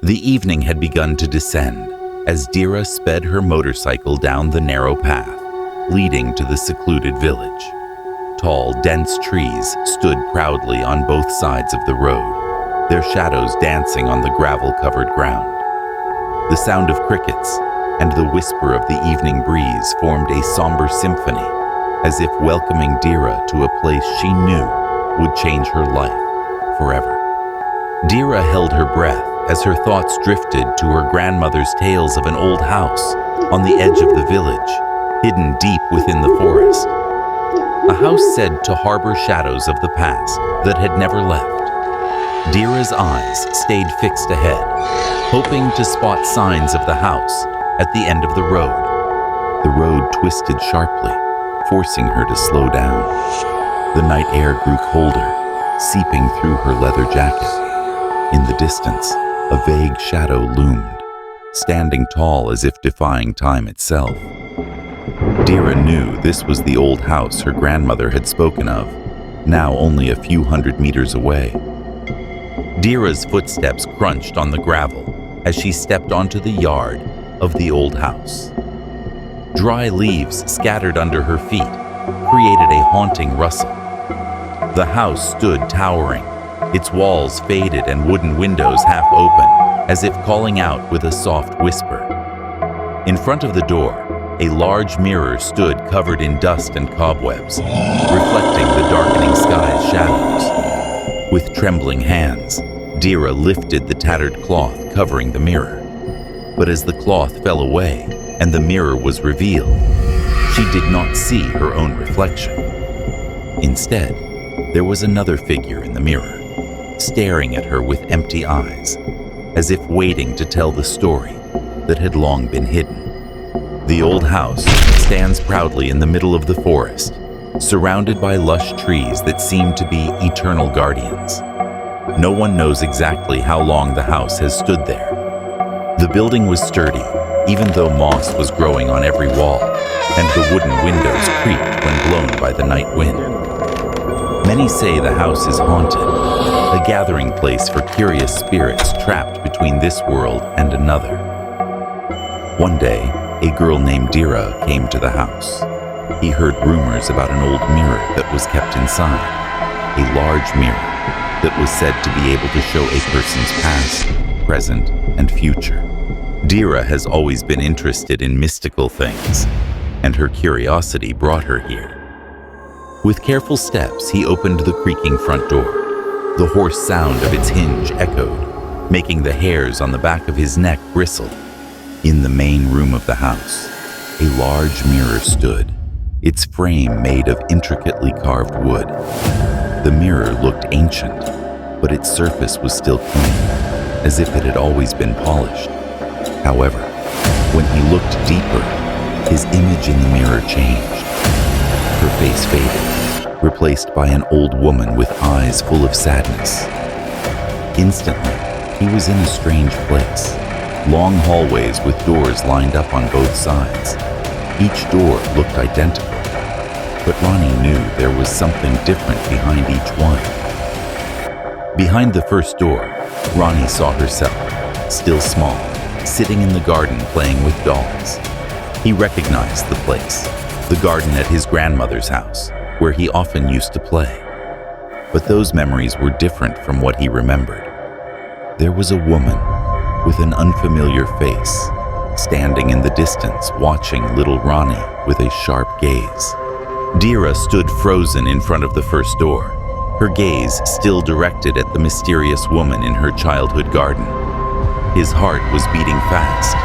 The evening had begun to descend as Dira sped her motorcycle down the narrow path leading to the secluded village. Tall, dense trees stood proudly on both sides of the road, their shadows dancing on the gravel-covered ground. The sound of crickets and the whisper of the evening breeze formed a somber symphony, as if welcoming Dira to a place she knew would change her life forever. Dira held her breath as her thoughts drifted to her grandmother's tales of an old house on the edge of the village, hidden deep within the forest. A house said to harbor shadows of the past that had never left. Dira's eyes stayed fixed ahead, hoping to spot signs of the house at the end of the road. The road twisted sharply, forcing her to slow down. The night air grew colder, seeping through her leather jacket. In the distance, a vague shadow loomed, standing tall as if defying time itself. Dira knew this was the old house her grandmother had spoken of, now only a few hundred meters away. Dira's footsteps crunched on the gravel as she stepped onto the yard of the old house. Dry leaves scattered under her feet created a haunting rustle. The house stood towering, its walls faded and wooden windows half open, as if calling out with a soft whisper. In front of the door, a large mirror stood covered in dust and cobwebs, reflecting the darkening sky's shadows. With trembling hands, Dira lifted the tattered cloth covering the mirror. But as the cloth fell away and the mirror was revealed, she did not see her own reflection. Instead, there was another figure in the mirror, staring at her with empty eyes, as if waiting to tell the story that had long been hidden. The old house stands proudly in the middle of the forest, surrounded by lush trees that seem to be eternal guardians. No one knows exactly how long the house has stood there. The building was sturdy, even though moss was growing on every wall, and the wooden windows creaked when blown by the night wind. Many say the house is haunted, a gathering place for curious spirits trapped between this world and another. One day, a girl named Dira came to the house. He heard rumors about an old mirror that was kept inside, a large mirror that was said to be able to show a person's past, present, and future. Dira has always been interested in mystical things, and her curiosity brought her here. With careful steps, he opened the creaking front door. The hoarse sound of its hinge echoed, making the hairs on the back of his neck bristle. In the main room of the house, a large mirror stood, its frame made of intricately carved wood. The mirror looked ancient, but its surface was still clean, as if it had always been polished. However, when he looked deeper, his image in the mirror changed. Her face faded, replaced by an old woman with eyes full of sadness. Instantly, he was in a strange place. Long hallways with doors lined up on both sides. Each door looked identical, but Ronnie knew there was something different behind each one. Behind the first door, Ronnie saw herself, still small, sitting in the garden playing with dolls. He recognized the place, the garden at his grandmother's house, where he often used to play. But those memories were different from what he remembered. There was a woman with an unfamiliar face, standing in the distance watching little Ronnie with a sharp gaze. Dira stood frozen in front of the first door, her gaze still directed at the mysterious woman in her childhood garden. His heart was beating fast,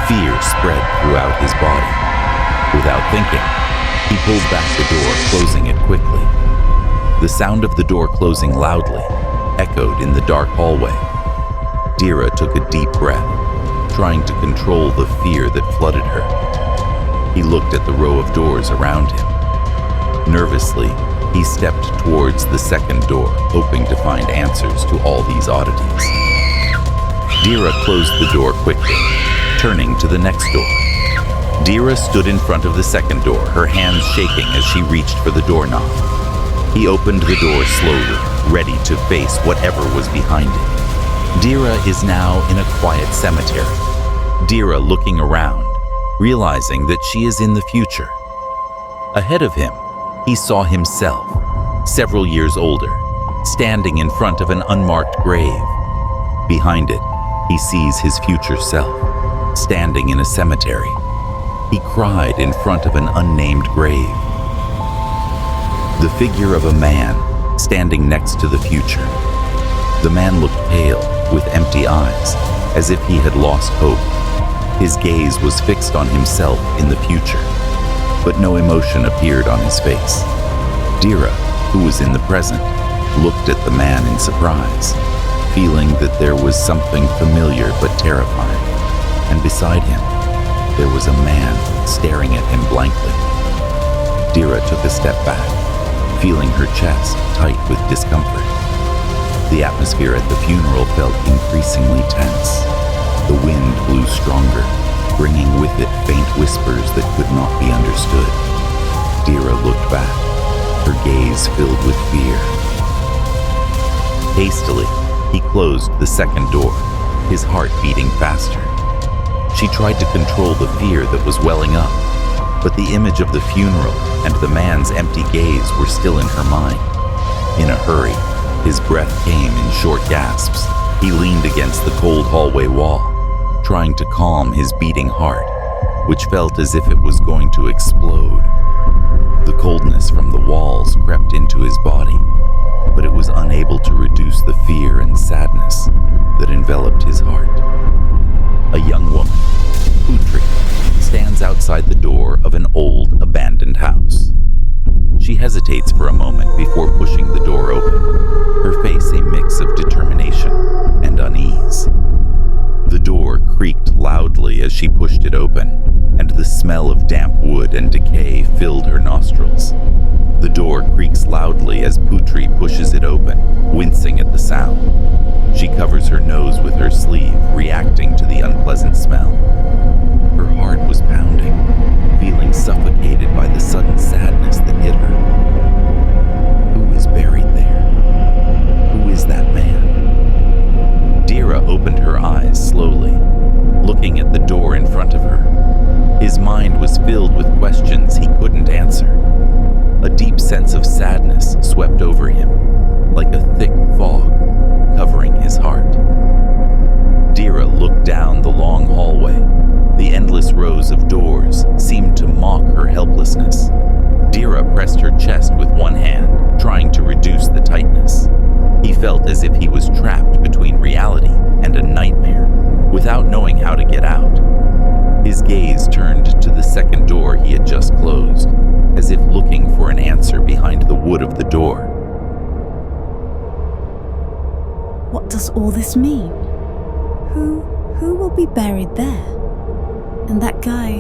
fear spread throughout his body. Without thinking, he pulled back the door, closing it quickly. The sound of the door closing loudly echoed in the dark hallway. Dira took a deep breath, trying to control the fear that flooded her. He looked at the row of doors around him. Nervously, he stepped towards the second door, hoping to find answers to all these oddities. Dira closed the door quickly, turning to the next door. Dira stood in front of the second door, her hands shaking as she reached for the doorknob. He opened the door slowly, ready to face whatever was behind it. Dira is now in a quiet cemetery. Dira looking around, realizing that she is in the future. Ahead of him, he saw himself, several years older, standing in front of an unmarked grave. Behind it, he sees his future self, standing in a cemetery. He cried in front of an unnamed grave. The figure of a man standing next to the future. The man looked pale, with empty eyes, as if he had lost hope. His gaze was fixed on himself in the future, but no emotion appeared on his face. Dira, who was in the present, looked at the man in surprise, feeling that there was something familiar but terrifying. And beside him, there was a man staring at him blankly. Dira took a step back, feeling her chest tight with discomfort. The atmosphere at the funeral felt increasingly tense. The wind blew stronger, bringing with it faint whispers that could not be understood. Dira looked back, her gaze filled with fear. Hastily, he closed the second door, his heart beating faster. She tried to control the fear that was welling up, but the image of the funeral and the man's empty gaze were still in her mind. In a hurry, his breath came in short gasps. He leaned against the cold hallway wall, trying to calm his beating heart, which felt as if it was going to explode. The coldness from the walls crept into his body, but it was unable to reduce the fear and sadness that enveloped his heart. A young woman, Putri, stands outside the door of an old, abandoned house. She hesitates for a moment before pushing the door open, her face a mix of determination and unease. The door creaked loudly as she pushed it open, and the smell of damp wood and decay filled her nostrils. The door creaks loudly as Putri pushes it open, wincing at the sound. She covers her nose with her sleeve, reacting to the unpleasant smell. Her heart was pounding, feeling suffocated by the sudden sadness that hit her. Who is buried there? Who is that man? Dira opened her eyes slowly, looking at the door in front of her. His mind was filled with questions he couldn't answer. A deep sense of sadness swept over him, like a thick fog covering his heart. Dira looked down the long hallway. The endless rows of doors seemed to mock her helplessness. Dira pressed her chest with one hand, trying to reduce the tightness. He felt as if he was trapped between reality and a nightmare, without knowing how to get out. His gaze turned to the second door he had just closed, as if looking for an answer behind the wood of the door. What does all this mean? Who will be buried there? And that guy,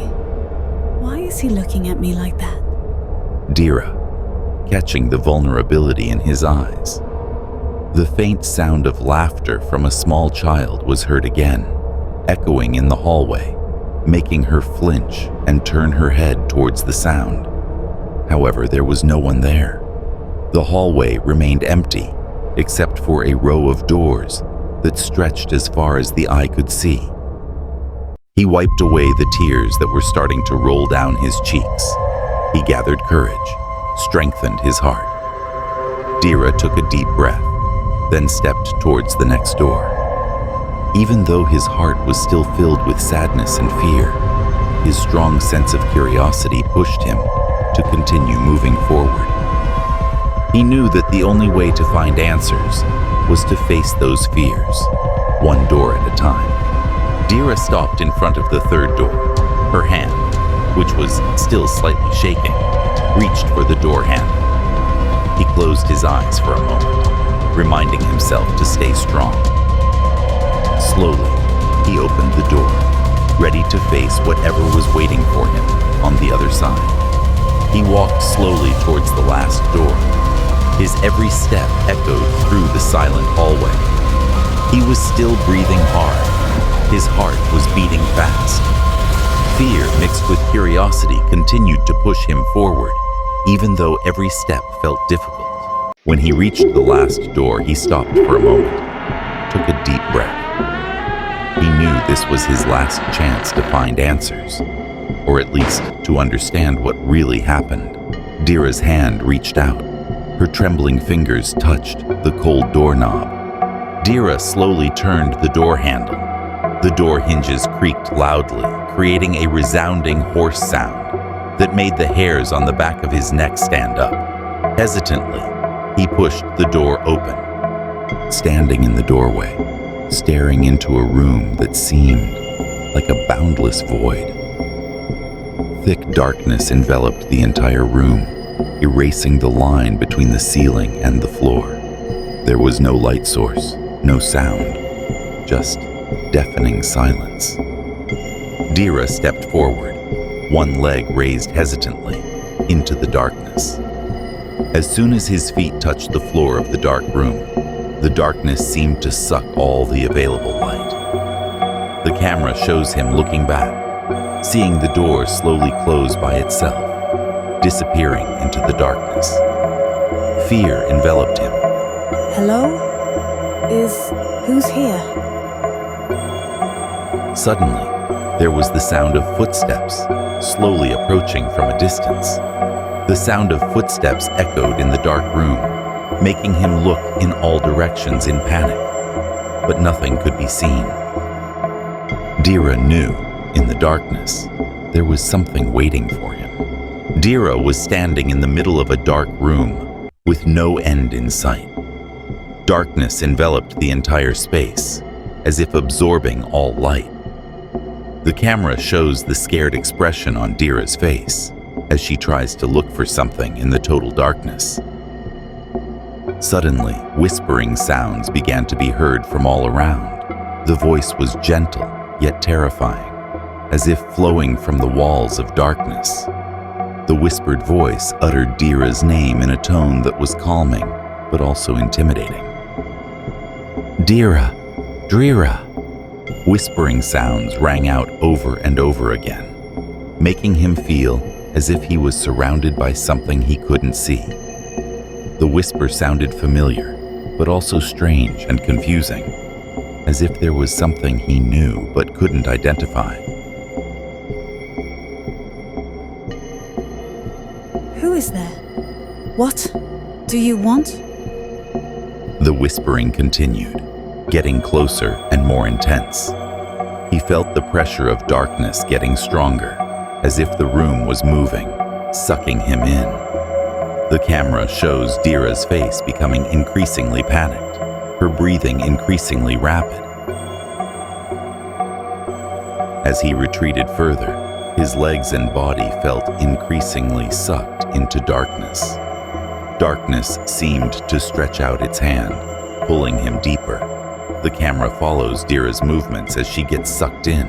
why is he looking at me like that? Dira, catching the vulnerability in his eyes. The faint sound of laughter from a small child was heard again, echoing in the hallway, making her flinch and turn her head towards the sound. However, there was no one there. The hallway remained empty, except for a row of doors that stretched as far as the eye could see. He wiped away the tears that were starting to roll down his cheeks. He gathered courage, strengthened his heart. Dira took a deep breath, then stepped towards the next door. Even though his heart was still filled with sadness and fear, his strong sense of curiosity pushed him to continue moving forward. He knew that the only way to find answers was to face those fears, one door at a time. Dira stopped in front of the third door. Her hand, which was still slightly shaking, reached for the door handle. He closed his eyes for a moment, reminding himself to stay strong. Slowly, he opened the door, ready to face whatever was waiting for him on the other side. He walked slowly towards the last door. His every step echoed through the silent hallway. He was still breathing hard. His heart was beating fast. Fear mixed with curiosity continued to push him forward, even though every step felt difficult. When he reached the last door, he stopped for a moment, took a a deep breath. He knew this was his last chance to find answers, or at least to understand what really happened. Dira's hand reached out. Her trembling fingers touched the cold doorknob. Dira slowly turned the door handle. The door hinges creaked loudly, creating a resounding hoarse sound that made the hairs on the back of his neck stand up. Hesitantly, he pushed the door open. Standing in the doorway, staring into a room that seemed like a boundless void. Thick darkness enveloped the entire room, erasing the line between the ceiling and the floor. There was no light source, no sound, just deafening silence. Dira stepped forward, one leg raised hesitantly, into the darkness. As soon as his feet touched the floor of the dark room, the darkness seemed to suck all the available light. The camera shows him looking back, seeing the door slowly close by itself, disappearing into the darkness. Fear enveloped him. Hello? Who's here? Suddenly, there was the sound of footsteps, slowly approaching from a distance. The sound of footsteps echoed in the dark room, making him look in all directions in panic, but nothing could be seen. Dira knew, in the darkness, there was something waiting for him. Dira was standing in the middle of a dark room, with no end in sight. Darkness enveloped the entire space, as if absorbing all light. The camera shows the scared expression on Dira's face as she tries to look for something in the total darkness. Suddenly, whispering sounds began to be heard from all around. The voice was gentle, yet terrifying, as if flowing from the walls of darkness. The whispered voice uttered Dira's name in a tone that was calming, but also intimidating. Dira, Drira. Whispering sounds rang out over and over again, making him feel as if he was surrounded by something he couldn't see. The whisper sounded familiar, but also strange and confusing, as if there was something he knew but couldn't identify. Who is there? What do you want? The whispering continued, getting closer and more intense. He felt the pressure of darkness getting stronger, as if the room was moving, sucking him in. The camera shows Dira's face becoming increasingly panicked, her breathing increasingly rapid. As he retreated further, his legs and body felt increasingly sucked into darkness. Darkness seemed to stretch out its hand, pulling him deeper. The camera follows Dira's movements as she gets sucked in.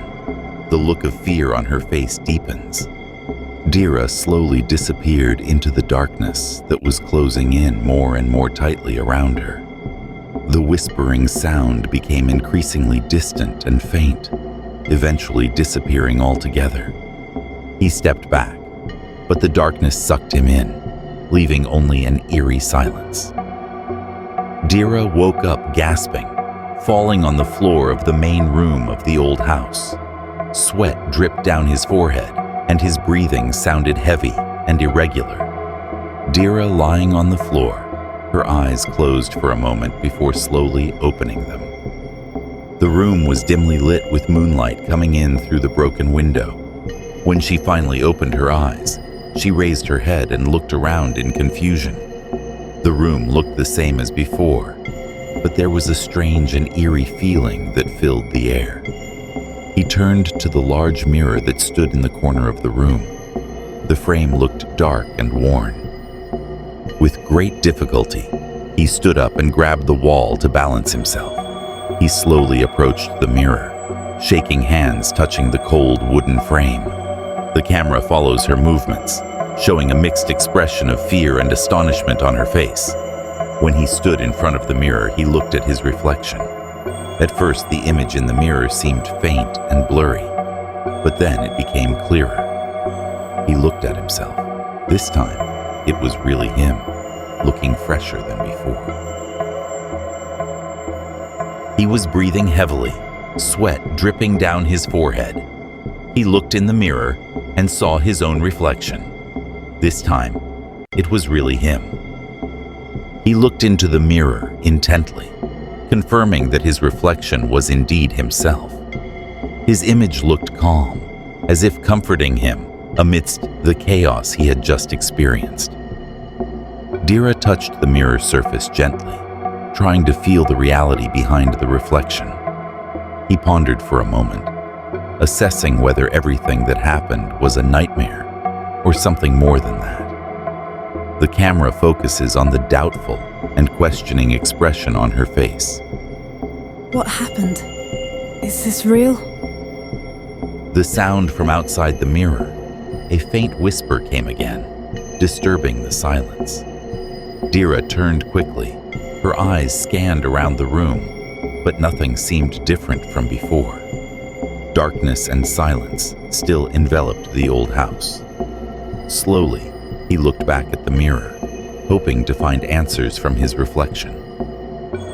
The look of fear on her face deepens. Dira slowly disappeared into the darkness that was closing in more and more tightly around her. The whispering sound became increasingly distant and faint, eventually disappearing altogether. He stepped back, but the darkness sucked him in, leaving only an eerie silence. Dira woke up gasping, falling on the floor of the main room of the old house. Sweat dripped down his forehead, and his breathing sounded heavy and irregular. Dira lying on the floor, her eyes closed for a moment before slowly opening them. The room was dimly lit with moonlight coming in through the broken window. When she finally opened her eyes, she raised her head and looked around in confusion. The room looked the same as before, but there was a strange and eerie feeling that filled the air. He turned to the large mirror that stood in the corner of the room. The frame looked dark and worn. With great difficulty, he stood up and grabbed the wall to balance himself. He slowly approached the mirror, shaking hands touching the cold wooden frame. The camera follows her movements, showing a mixed expression of fear and astonishment on her face. When he stood in front of the mirror, he looked at his reflection. At first, the image in the mirror seemed faint and blurry, but then it became clearer. He looked at himself. This time, it was really him, looking fresher than before. He was breathing heavily, sweat dripping down his forehead. He looked in the mirror and saw his own reflection. This time, it was really him. He looked into the mirror intently, confirming that his reflection was indeed himself. His image looked calm, as if comforting him amidst the chaos he had just experienced. Dira touched the mirror surface gently, trying to feel the reality behind the reflection. He pondered for a moment, assessing whether everything that happened was a nightmare or something more than that. The camera focuses on the doubtful and questioning expression on her face. What happened? Is this real? The sound from outside the mirror, a faint whisper came again, disturbing the silence. Dira turned quickly. Her eyes scanned around the room, but nothing seemed different from before. Darkness and silence still enveloped the old house. Slowly, he looked back at the mirror, hoping to find answers from his reflection.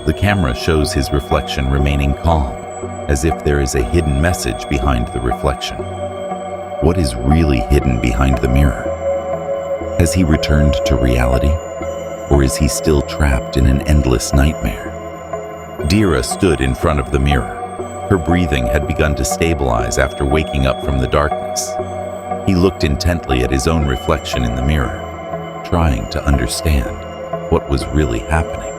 The camera shows his reflection remaining calm, as if there is a hidden message behind the reflection. What is really hidden behind the mirror? Has he returned to reality? Or is he still trapped in an endless nightmare? Dira stood in front of the mirror. Her breathing had begun to stabilize after waking up from the darkness. He looked intently at his own reflection in the mirror, trying to understand what was really happening.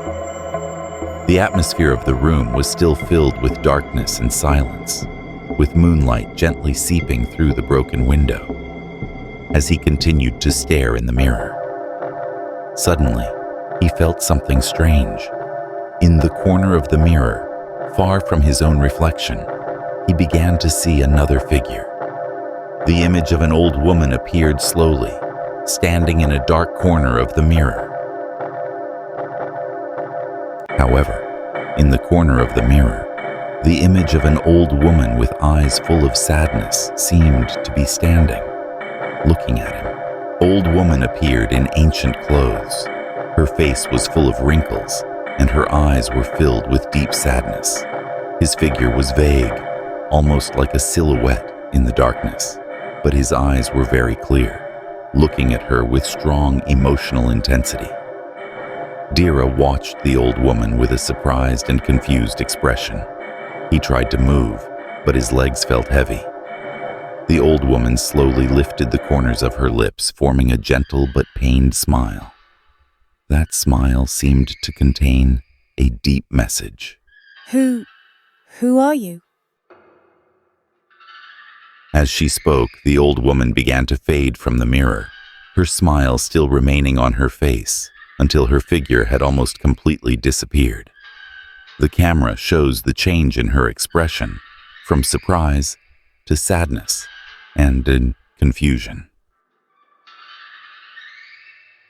The atmosphere of the room was still filled with darkness and silence, with moonlight gently seeping through the broken window. As he continued to stare in the mirror, suddenly, he felt something strange. In the corner of the mirror, far from his own reflection, he began to see another figure. The image of an old woman appeared slowly, standing in a dark corner of the mirror. However, in the corner of the mirror, the image of an old woman with eyes full of sadness seemed to be standing, looking at him. Old woman appeared in ancient clothes. Her face was full of wrinkles, and her eyes were filled with deep sadness. His figure was vague, almost like a silhouette in the darkness, but his eyes were very clear, looking at her with strong emotional intensity. Dira watched the old woman with a surprised and confused expression. He tried to move, but his legs felt heavy. The old woman slowly lifted the corners of her lips, forming a gentle but pained smile. That smile seemed to contain a deep message. Who are you? As she spoke, the old woman began to fade from the mirror, her smile still remaining on her face, until her figure had almost completely disappeared. The camera shows the change in her expression, from surprise to sadness and in confusion.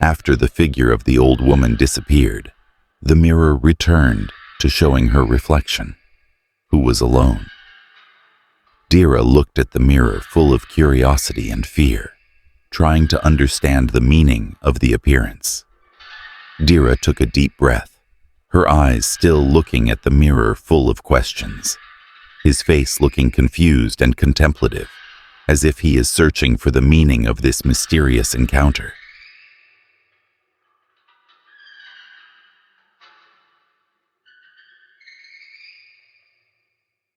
After the figure of the old woman disappeared, the mirror returned to showing her reflection, who was alone. Dira looked at the mirror full of curiosity and fear, trying to understand the meaning of the appearance. Dira took a deep breath, her eyes still looking at the mirror full of questions, his face looking confused and contemplative, as if he is searching for the meaning of this mysterious encounter.